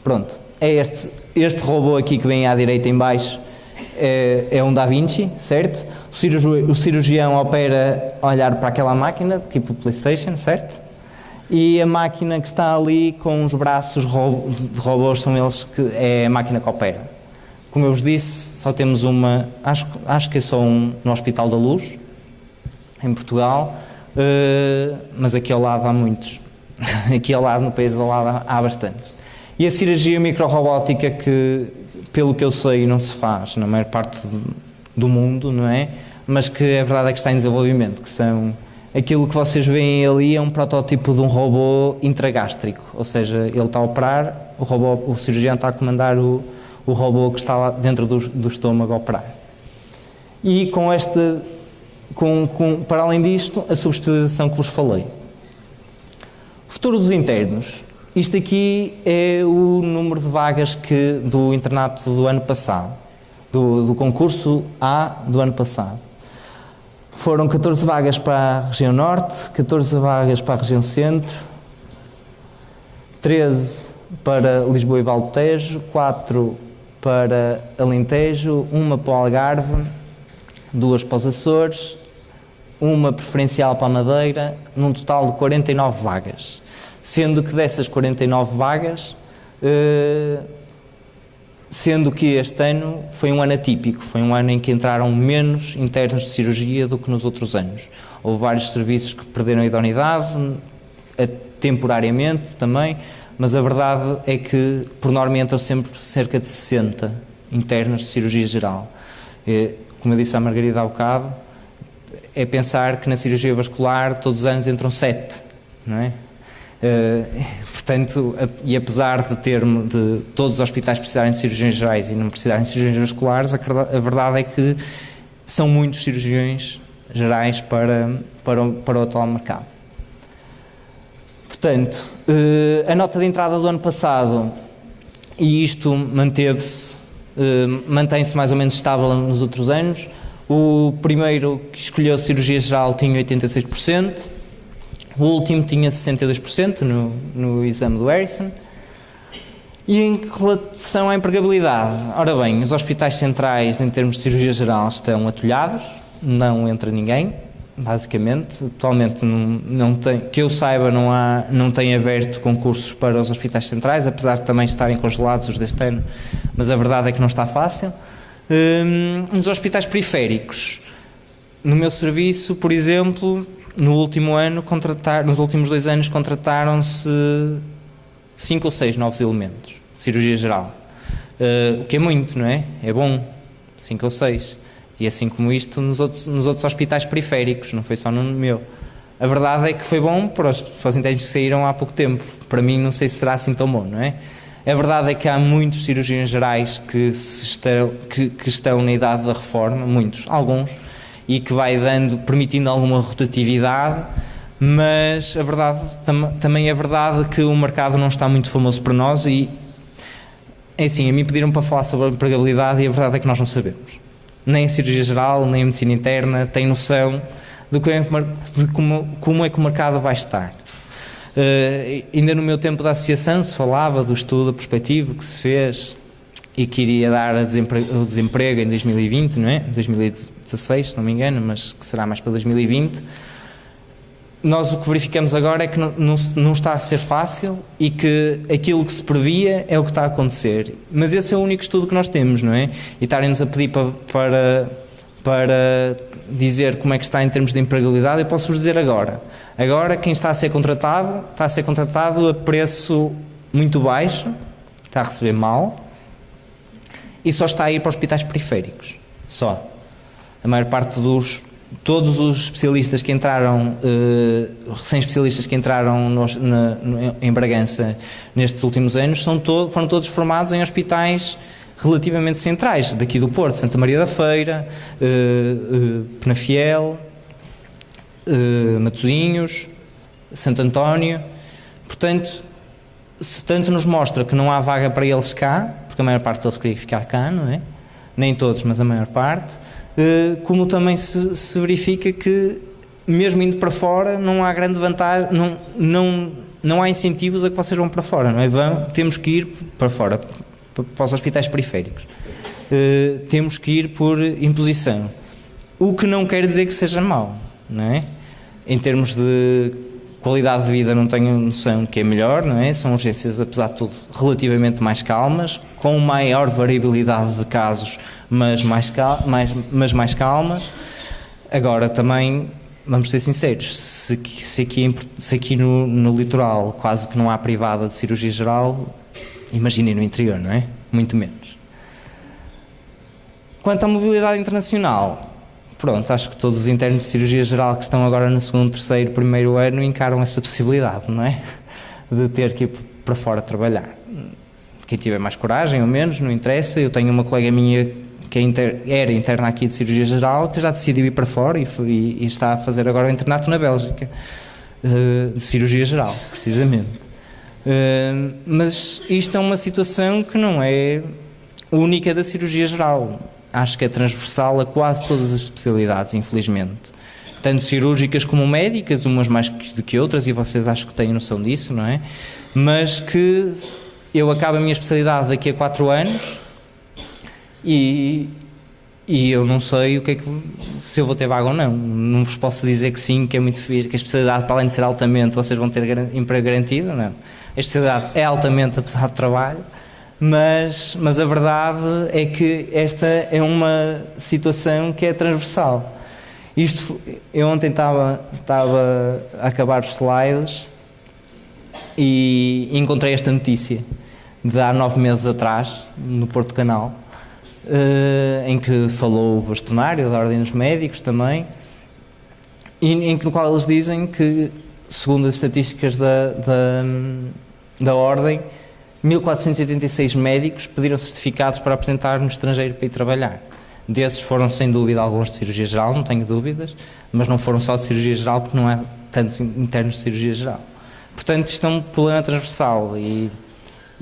Pronto, é este robô aqui que vem à direita em baixo, é um Da Vinci, certo? O cirurgião opera a olhar para aquela máquina, tipo PlayStation, certo? E a máquina que está ali com os braços de robôs são eles, que é a máquina que opera. Como eu vos disse, só temos uma, acho que é só um no Hospital da Luz, em Portugal, mas aqui ao lado há muitos. Aqui ao lado, no país ao lado, há bastantes. E a cirurgia microrobótica, que, pelo que eu sei, não se faz na maior parte do mundo, não é? Mas que a verdade é que está em desenvolvimento, que são... Aquilo que vocês veem ali é um protótipo de um robô intragástrico, ou seja, ele está a operar, o cirurgião está a comandar o robô que está lá dentro do estômago a operar. E para além disto, a subespecialização que vos falei. O futuro dos internos. Isto aqui é o número de vagas do internato do ano passado, do concurso A do ano passado. Foram 14 vagas para a região norte, 14 vagas para a região centro, 13 para Lisboa e Val do Tejo, 4 para Alentejo, 1 para o Algarve, 2 para os Açores, 1 preferencial para a Madeira, num total de 49 vagas. Sendo que dessas 49 vagas, sendo que este ano foi um ano atípico, foi um ano em que entraram menos internos de cirurgia do que nos outros anos. Houve vários serviços que perderam a idoneidade, temporariamente também, mas a verdade é que, por norma, entram sempre cerca de 60 internos de cirurgia geral. Como eu disse à Margarida há bocado, é pensar que na cirurgia vascular todos os anos entram 7, não é? Portanto, e apesar de todos os hospitais precisarem de cirurgiões gerais e não precisarem de cirurgiões vasculares, a verdade é que são muitos cirurgiões gerais para o atual mercado. Portanto, a nota de entrada do ano passado, e isto mantém-se mais ou menos estável nos outros anos. O primeiro que escolheu cirurgia geral tinha 86%, o último tinha 62% no exame do Harrison. E em relação à empregabilidade, ora bem, os hospitais centrais em termos de cirurgia geral estão atolhados, não entra ninguém, basicamente. Atualmente não tem, que eu saiba, não tem aberto concursos para os hospitais centrais, apesar de também estarem congelados os deste ano, mas a verdade é que não está fácil. Nos hospitais periféricos, no meu serviço, por exemplo, nos últimos 2 anos contrataram-se 5 ou 6 novos elementos de cirurgia geral, o que é muito, não é? É bom, 5 ou 6, e assim como isto nos outros hospitais periféricos, não foi só no meu. A verdade é que foi bom para os internos que saíram há pouco tempo. Para mim não sei se será assim tão bom, não é? A verdade é que há muitos cirurgiões gerais que estão na idade da reforma, alguns, e que vai permitindo alguma rotatividade, mas a verdade, também é verdade que o mercado não está muito famoso para nós e, é assim, a mim pediram para falar sobre a empregabilidade e a verdade é que nós não sabemos. Nem a cirurgia geral, nem a medicina interna tem noção de como é que o mercado vai estar. Ainda no meu tempo da associação se falava do estudo prospectivo que se fez e que iria dar o desemprego em 2020, não é? 2016, se não me engano, mas que será mais para 2020. Nós o que verificamos agora é que não está a ser fácil e que aquilo que se previa é o que está a acontecer. Mas esse é o único estudo que nós temos, não é? E estarem-nos a pedir para dizer como é que está em termos de empregabilidade, eu posso-vos dizer agora. Agora, quem está a ser contratado a preço muito baixo, está a receber mal, e só está a ir para hospitais periféricos. Só. A maior parte todos os especialistas que entraram, recém-especialistas que entraram em Bragança nestes últimos anos, foram todos formados em hospitais relativamente centrais, daqui do Porto, Santa Maria da Feira, Penafiel, Matosinhos, Santo António. Portanto, se tanto nos mostra que não há vaga para eles cá, porque a maior parte deles queria ficar cá, não é? Nem todos, mas a maior parte, como também se verifica que, mesmo indo para fora, não há grande vantagem, não há incentivos a que vocês vão para fora, não é? Temos que ir para fora, para os hospitais periféricos. Temos que ir por imposição. O que não quer dizer que seja mau, não é? Em termos de qualidade de vida não tenho noção que é melhor, não é? São urgências, apesar de tudo, relativamente mais calmas, com maior variabilidade de casos, mas mais calmas. Agora também, vamos ser sinceros, se aqui no litoral quase que não há privada de cirurgia geral, imaginem no interior, não é? Muito menos. Quanto à mobilidade internacional, pronto, acho que todos os internos de cirurgia geral que estão agora no segundo, terceiro, primeiro ano encaram essa possibilidade, não é? De ter que ir para fora trabalhar. Quem tiver mais coragem ou menos, não interessa. Eu tenho uma colega minha que era interna aqui de cirurgia geral, que já decidiu ir para fora e está a fazer agora o internato na Bélgica, de cirurgia geral, precisamente. Mas isto é uma situação que não é única da cirurgia geral. Acho que é transversal a quase todas as especialidades, infelizmente. Tanto cirúrgicas como médicas, umas mais do que outras, e vocês acho que têm noção disso, não é? Mas que eu acabo a minha especialidade daqui a 4 anos e eu não sei se eu vou ter vaga ou não. Não vos posso dizer que sim, que é muito fixe, que a especialidade, para além de ser altamente, vocês vão ter emprego garantido, não. A especialidade é altamente, apesar do trabalho. Mas a verdade é que esta é uma situação que é transversal. Eu ontem estava a acabar os slides e encontrei esta notícia de há 9 meses atrás, no Porto Canal, em que falou o bastonário da Ordem dos Médicos também, no qual eles dizem que, segundo as estatísticas da Ordem, 1486 médicos pediram certificados para apresentar no estrangeiro para ir trabalhar. Desses foram, sem dúvida, alguns de cirurgia geral, não tenho dúvidas, mas não foram só de cirurgia geral, porque não há tantos internos de cirurgia geral. Portanto, isto é um problema transversal e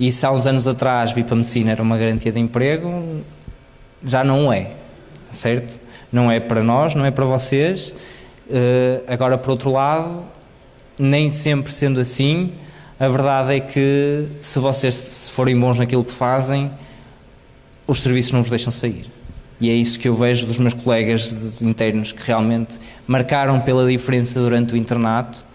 se há uns anos atrás vir para a medicina era uma garantia de emprego, já não é, certo? Não é para nós, não é para vocês. Agora, por outro lado, nem sempre sendo assim, a verdade é que se vocês forem bons naquilo que fazem, os serviços não vos deixam sair. E é isso que eu vejo dos meus colegas internos que realmente marcaram pela diferença durante o internato,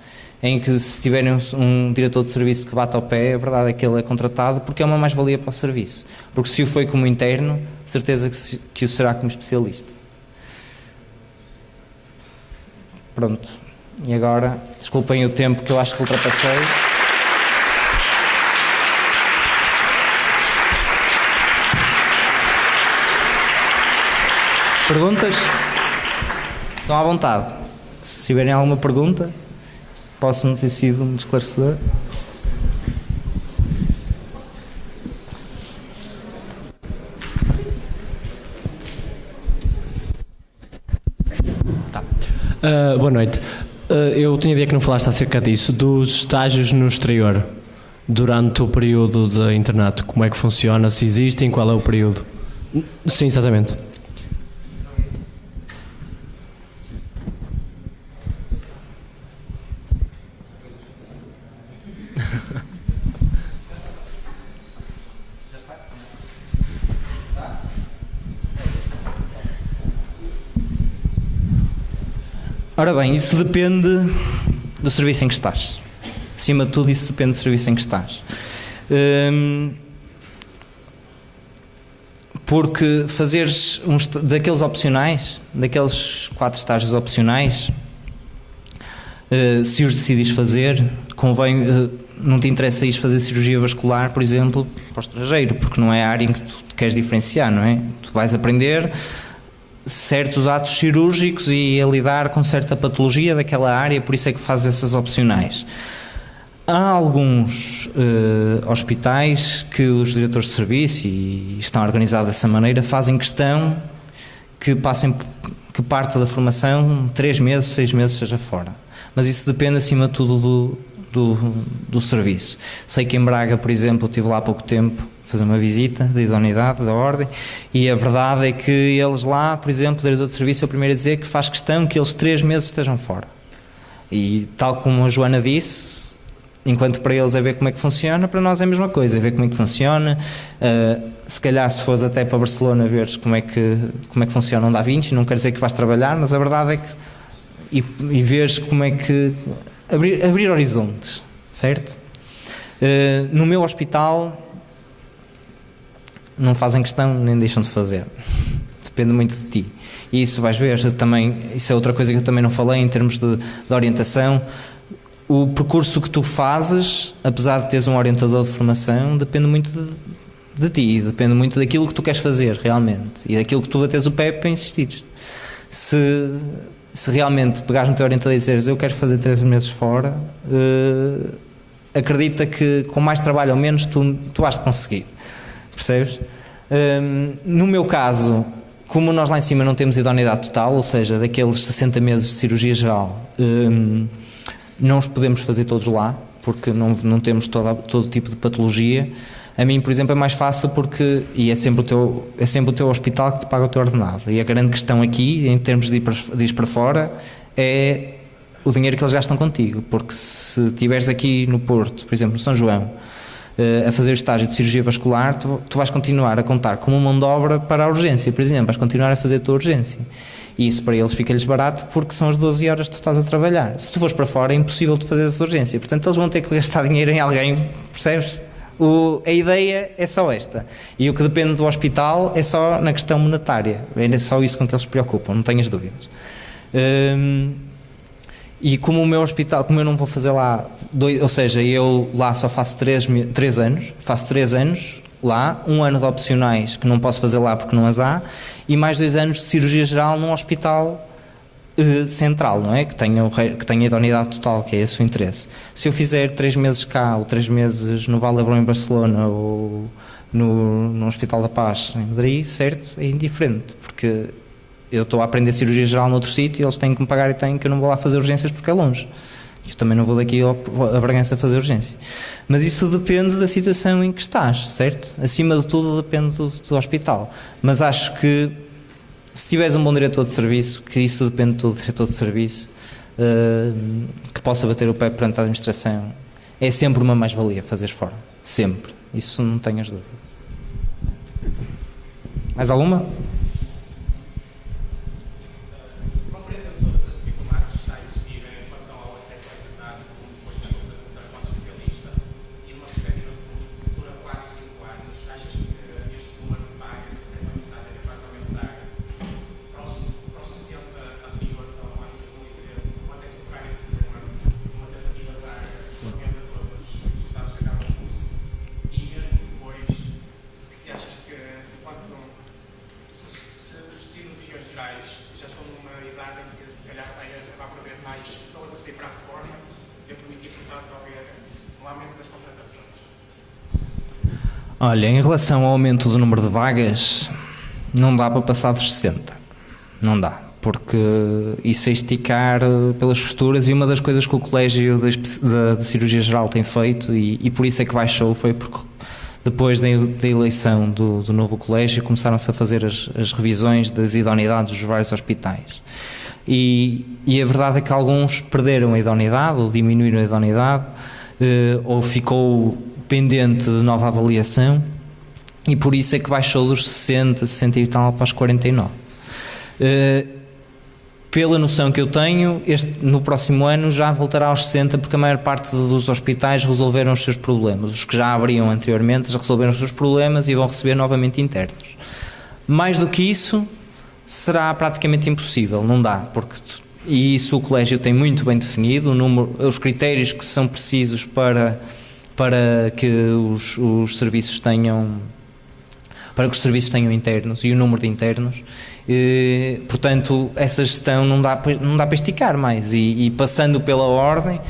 em que se tiverem um diretor de serviço que bate ao pé, a verdade é que ele é contratado porque é uma mais-valia para o serviço. Porque se o foi como interno, certeza que o será como especialista. Pronto. E agora, desculpem o tempo que eu acho que ultrapassei. Perguntas? Estão à vontade. Se tiverem alguma pergunta, posso não ter sido um esclarecedor. Boa noite. Eu tinha ideia que não falaste acerca disso, dos estágios no exterior, durante o período de internato. Como é que funciona, se existem, qual é o período? Sim, exatamente. Ora bem, isso depende do serviço em que estás. Acima de tudo, isso depende do serviço em que estás. Porque fazeres daqueles opcionais, daqueles 4 estágios opcionais, se os decidires fazer, convém, não te interessa ir fazer cirurgia vascular, por exemplo, para o estrangeiro, porque não é a área em que tu te queres diferenciar, não é? Tu vais aprender certos atos cirúrgicos e a lidar com certa patologia daquela área, por isso é que fazes essas opcionais. Há alguns hospitais que os diretores de serviço, e estão organizados dessa maneira, fazem questão que parte da formação 3 meses, 6 meses seja fora. Mas isso depende acima de tudo do serviço. Sei que em Braga, por exemplo, eu estive lá há pouco tempo fazer uma visita de idoneidade da ordem, e a verdade é que eles lá, por exemplo, o diretor de serviço é o primeiro a dizer que faz questão que eles 3 meses estejam fora. E tal como a Joana disse, enquanto para eles é ver como é que funciona, para nós é a mesma coisa, é ver como é que funciona. Se calhar se fores até para Barcelona ver como é que funciona um Da Vinci, não quer dizer que vais trabalhar, mas a verdade é que e veres como é que abrir horizontes, certo? No meu hospital não fazem questão nem deixam de fazer, depende muito de ti, e isso vais ver também. Isso é outra coisa que eu também não falei em termos de orientação. O percurso que tu fazes, apesar de teres um orientador de formação, depende muito de ti, depende muito daquilo que tu queres fazer realmente e daquilo que tu bates o pé para insistir. Se realmente pegares no teu orientador e dizeres eu quero fazer 3 meses fora, acredita que com mais trabalho ou menos tu has de conseguir, percebes? No meu caso, como nós lá em cima não temos idoneidade total, ou seja, daqueles 60 meses de cirurgia geral, não os podemos fazer todos lá, porque não temos todo tipo de patologia. A mim, por exemplo, é mais fácil porque, e é sempre o teu hospital que te paga o teu ordenado, e a grande questão aqui, em termos de ir para fora, é o dinheiro que eles gastam contigo, porque se estiveres aqui no Porto, por exemplo, no São João, a fazer o estágio de cirurgia vascular, tu vais continuar a contar como uma mão de obra para a urgência, por exemplo, vais continuar a fazer a tua urgência. E isso para eles fica-lhes barato porque são as 12 horas que tu estás a trabalhar. Se tu fores para fora é impossível de fazer essa urgência, portanto eles vão ter que gastar dinheiro em alguém, percebes? A ideia é só esta, e o que depende do hospital é só na questão monetária, é só isso com que eles se preocupam, não tenhas dúvidas. E como o meu hospital, como eu não vou fazer lá, ou seja, eu lá só faço 3 anos, faço 3 anos lá, 1 ano de opcionais que não posso fazer lá porque não as há, e mais 2 anos de cirurgia geral num hospital central, não é? Que tenha idoneidade total, que é esse o interesse. Se eu fizer 3 meses cá, ou 3 meses no Vall d'Hebron em Barcelona, ou no Hospital da Paz em Madrid, certo? É indiferente, porque eu estou a aprender cirurgia geral noutro sítio e eles têm que me pagar e que eu não vou lá fazer urgências porque é longe. Eu também não vou daqui a Bragança fazer urgência. Mas isso depende da situação em que estás, certo? Acima de tudo depende do hospital. Mas acho que se tiveres um bom diretor de serviço, que isso depende do diretor de serviço, que possa bater o pé perante a administração, é sempre uma mais-valia fazeres fora. Sempre. Isso não tenhas dúvida. Mais alguma? Olha, em relação ao aumento do número de vagas, não dá para passar dos 60. Não dá. porque isso é esticar pelas costuras, e uma das coisas que o Colégio de Cirurgia Geral tem feito, e por isso é que baixou, foi porque depois da eleição do novo colégio começaram-se a fazer as revisões das idoneidades dos vários hospitais. E a verdade é que alguns perderam a idoneidade ou diminuíram a idoneidade, ou ficou pendente de nova avaliação, e por isso é que baixou dos 60 e tal para os 49. Pela noção que eu tenho, no próximo ano já voltará aos 60, porque a maior parte dos hospitais resolveram os seus problemas. Os que já abriam anteriormente já resolveram os seus problemas e vão receber novamente internos. Mais do que isso, será praticamente impossível, não dá, e isso o colégio tem muito bem definido, os critérios que são precisos para que os serviços tenham internos e o número de internos. Portanto, essa gestão não dá para esticar mais, e passando pela ordem,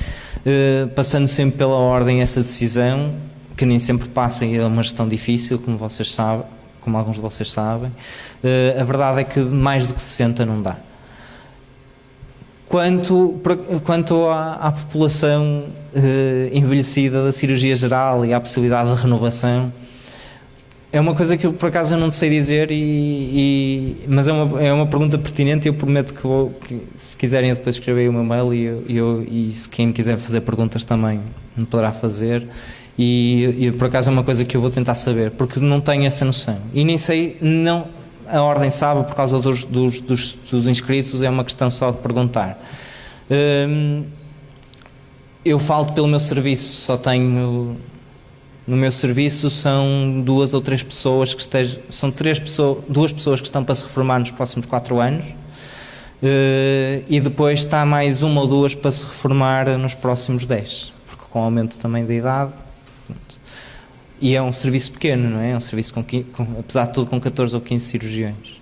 sempre pela ordem essa decisão, que nem sempre passa, e é uma gestão difícil, como alguns de vocês sabem, a verdade é que mais do que 60 não dá. Quanto à população envelhecida da cirurgia geral e à possibilidade de renovação, é uma coisa que eu, por acaso, eu não sei dizer, mas é uma pergunta pertinente, e eu prometo que se quiserem depois escrever o meu mail, e se quem quiser fazer perguntas também me poderá fazer, e por acaso é uma coisa que eu vou tentar saber, porque não tenho essa noção, e nem sei, a ordem sabe, por causa dos inscritos, é uma questão só de perguntar. Eu falo pelo meu serviço, só tenho... No meu serviço são 2 ou 3 pessoas são 2 pessoas que estão para se reformar nos próximos 4 anos, e depois está mais 1 ou 2 para se reformar nos próximos 10, porque com o aumento também da idade, e é um serviço pequeno, não é? É um serviço apesar de tudo com 14 ou 15 cirurgiões.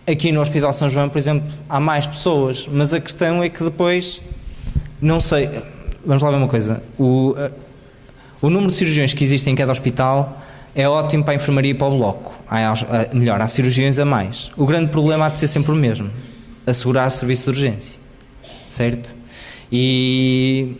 Aqui no Hospital São João, por exemplo, há mais pessoas, mas a questão é que depois, não sei, vamos lá ver uma coisa, o número de cirurgiões que existem em cada hospital é ótimo para a enfermaria e para o bloco. Há cirurgiões a mais. O grande problema há de ser sempre o mesmo: assegurar o serviço de urgência, certo? E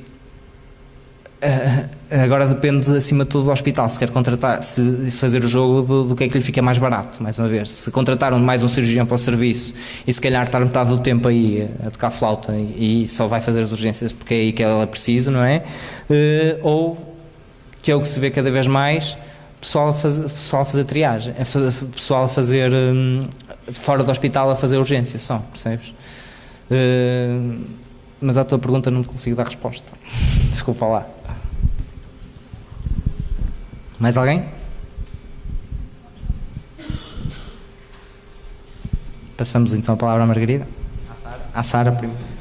agora depende, acima de tudo, do hospital, se quer contratar, se fazer o jogo do que é que lhe fica mais barato, mais uma vez. Se contratar mais um cirurgião para o serviço e se calhar estar metade do tempo aí a tocar flauta e só vai fazer as urgências porque é aí que ela precisa, não é? Ou, que é o que se vê cada vez mais, pessoal a fazer triagem, pessoal a fazer fora do hospital a fazer urgência só, percebes? Mas à tua pergunta não te consigo dar resposta. Desculpa lá. Mais alguém? Passamos então a palavra à Margarida. À Sara primeiro.